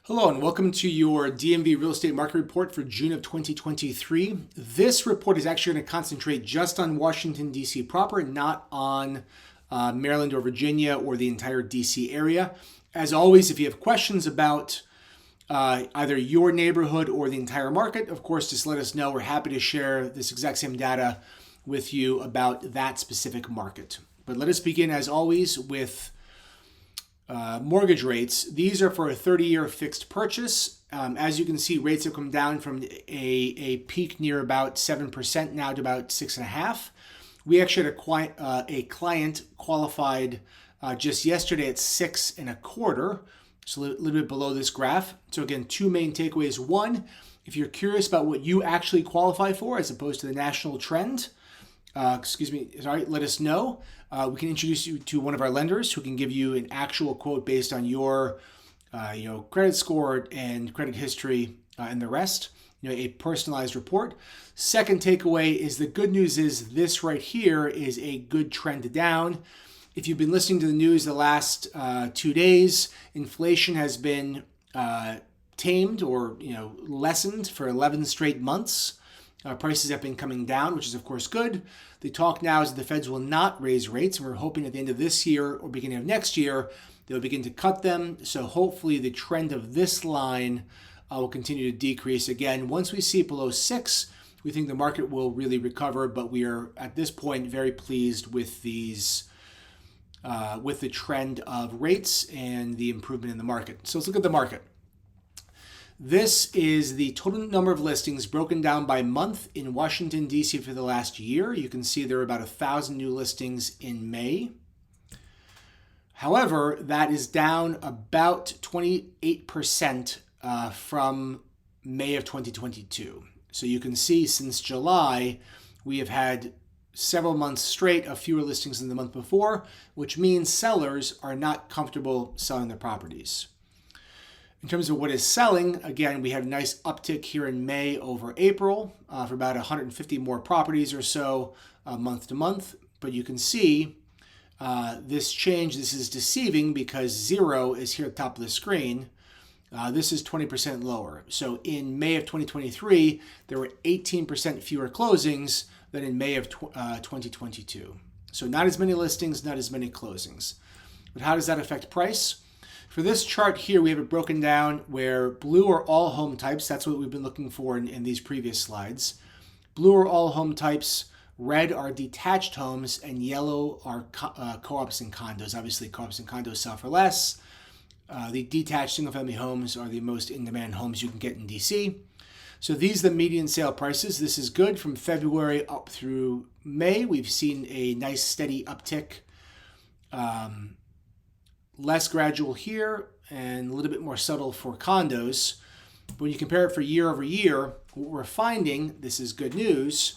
Hello and welcome to your DMV real estate market report for June of 2023. This report is actually going to concentrate just on Washington, D.C. proper, not on Maryland or Virginia or the entire D.C. area. As always, if you have questions about either your neighborhood or the entire market, of course, just let us know. We're happy to share this exact same data with you about that specific market. But let us begin, as always, with mortgage rates. These are for a 30-year fixed purchase. As you can see, rates have come down from a peak near about 7% now to about 6.5%. We actually had a client qualified just yesterday at 6.25%, so a little bit below this graph. So again, two main takeaways. One, if you're curious about what you actually qualify for as opposed to the national trend, let us know. We can introduce you to one of our lenders who can give you an actual quote based on your credit score and credit history and the rest, a personalized report. Second takeaway is the good news is this right here is a good trend down. If you've been listening to the news the last 2 days, inflation has been tamed or lessened for 11 straight months. Prices have been coming down, which is of course good. The talk now is that the Feds will not raise rates, and we're hoping at the end of this year or beginning of next year, they'll begin to cut them. So hopefully the trend of this line will continue to decrease. Again, once we see it below 6, we think the market will really recover, but we are at this point very pleased with these, with the trend of rates and the improvement in the market. So let's look at the market. This is the total number of listings broken down by month in Washington, D.C. for the last year. You can see there are about 1,000 new listings in May. However, that is down about 28% from May of 2022. So you can see since July, we have had several months straight of fewer listings than the month before, which means sellers are not comfortable selling their properties. In terms of what is selling, again, we had a nice uptick here in May over April for about 150 more properties or so month to month. But you can see this change. This is deceiving because 0 is here at the top of the screen. This is 20% lower. So in May of 2023, there were 18% fewer closings than in May of 2022. So not as many listings, not as many closings. But how does that affect price? For this chart here, we have it broken down where blue are all home types. That's what we've been looking for in these previous slides. Blue are all home types, red are detached homes, and yellow are co-ops and condos. Obviously, co-ops and condos sell for less. The detached single-family homes are the most in-demand homes you can get in DC. So these are the median sale prices. This is good. From February up through May, we've seen a nice steady uptick. Less gradual here and a little bit more subtle for condos. But when you compare it for year over year, what we're finding, this is good news,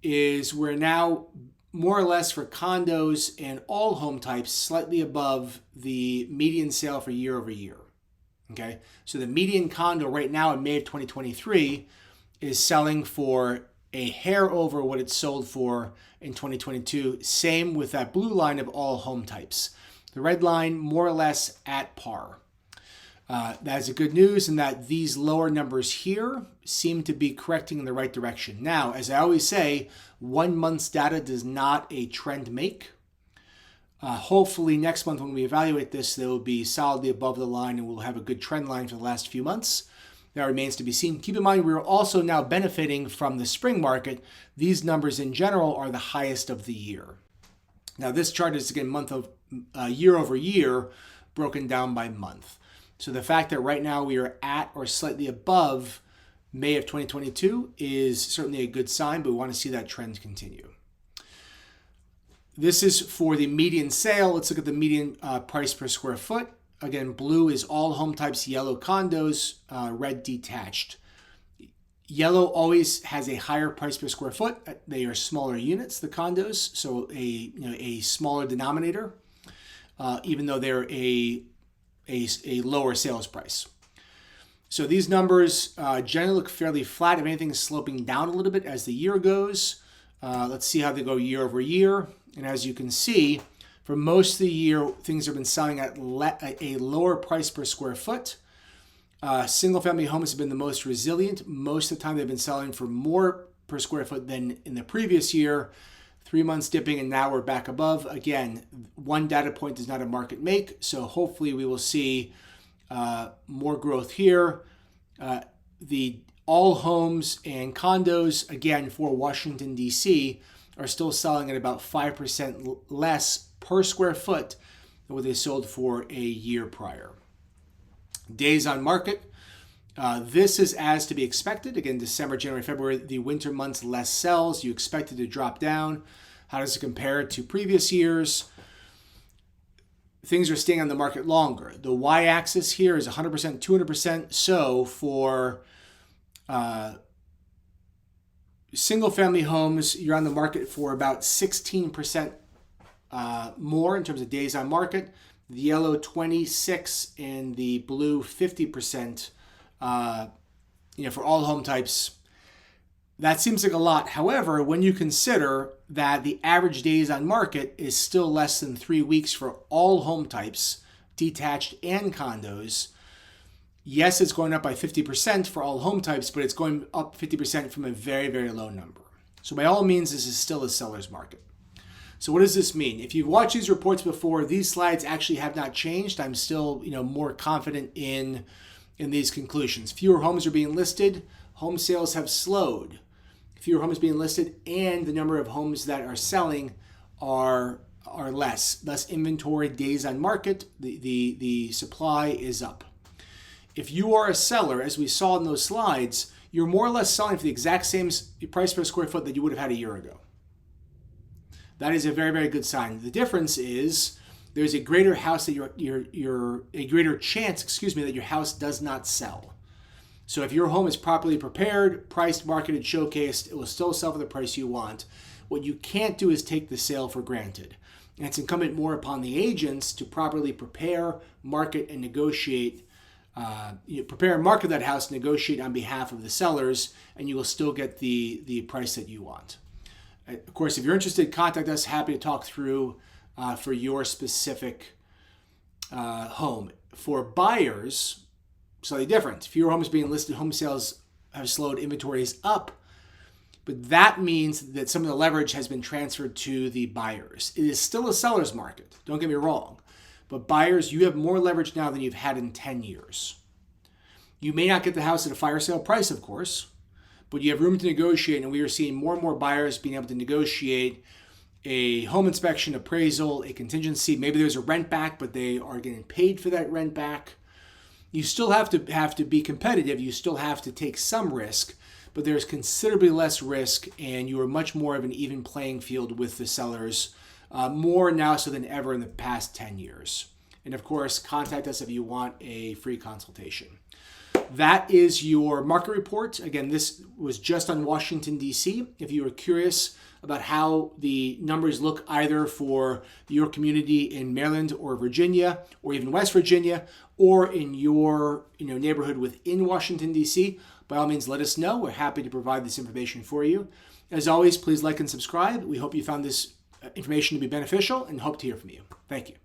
is we're now more or less for condos and all home types slightly above the median sale for year over year. Okay, so the median condo right now in May of 2023 is selling for a hair over what it sold for in 2022. Same with that blue line of all home types. The red line, more or less at par. That's a good news in that these lower numbers here seem to be correcting in the right direction. Now, as I always say, 1 month's data does not a trend make. Hopefully next month when we evaluate this, they will be solidly above the line and we'll have a good trend line for the last few months. That remains to be seen. Keep in mind, we're also now benefiting from the spring market. These numbers in general are the highest of the year. Now, this chart is again year over year, broken down by month. So the fact that right now we are at or slightly above May of 2022 is certainly a good sign, but we want to see that trend continue. This is for the median sale. Let's look at the median price per square foot. Again, blue is all home types, yellow condos, red detached. Yellow always has a higher price per square foot. They are smaller units, the condos, so a smaller denominator, even though they're a lower sales price. So these numbers generally look fairly flat. If anything, is sloping down a little bit as the year goes. Let's see how they go year over year. And as you can see, for most of the year, things have been selling at a lower price per square foot. Single-family homes have been the most resilient. Most of the time, they've been selling for more per square foot than in the previous year. 3 months dipping, and now we're back above. Again, one data point does not a market make, so hopefully we will see more growth here. All homes and condos, again, for Washington, D.C., are still selling at about 5% less per square foot than what they sold for a year prior. Days on market. This is as to be expected. Again, December, January, February, the winter months, less sells. You expect it to drop down. How does it compare to previous years? Things are staying on the market longer. The y-axis here is 100%, 200%. So for single-family homes, you're on the market for about 16% more in terms of days on market. The yellow 26 and the blue 50%. For all home types, that seems like a lot. However, when you consider that the average days on market is still less than 3 weeks for all home types, detached and condos, yes, it's going up by 50% for all home types, but it's going up 50% from a very, very low number. So by all means, this is still a seller's market. So what does this mean? If you've watched these reports before, these slides actually have not changed. I'm still, more confident in these conclusions. Fewer homes are being listed. Home sales have slowed. Fewer homes being listed, and the number of homes that are selling are less. Less inventory, days on market. The supply is up. If you are a seller, as we saw in those slides, you're more or less selling for the exact same price per square foot that you would have had a year ago. That is a very, very good sign. The difference is there's a greater house that a greater chance, that your house does not sell. So if your home is properly prepared, priced, marketed, showcased, it will still sell for the price you want. What you can't do is take the sale for granted. And it's incumbent more upon the agents to properly prepare, market, and negotiate. Prepare and market that house, negotiate on behalf of the sellers, and you will still get the price that you want. Of course, if you're interested, contact us. Happy to talk through for your specific home. For buyers, slightly different. Fewer homes being listed, home sales have slowed, inventory is up. But that means that some of the leverage has been transferred to the buyers. It is still a seller's market, don't get me wrong. But buyers, you have more leverage now than you've had in 10 years. You may not get the house at a fire sale price, of course, but you have room to negotiate, and we are seeing more and more buyers being able to negotiate a home inspection, appraisal, a contingency. Maybe there's a rent back, but they are getting paid for that rent back. You still have to be competitive. You still have to take some risk, but there's considerably less risk, and you are much more of an even playing field with the sellers, more now so than ever in the past 10 years. And of course, contact us if you want a free consultation. That is your market report. Again, this was just on Washington, D.C. If you are curious about how the numbers look either for your community in Maryland or Virginia, or even West Virginia, or in your neighborhood within Washington, D.C., by all means, let us know. We're happy to provide this information for you. As always, please like and subscribe. We hope you found this information to be beneficial and hope to hear from you. Thank you.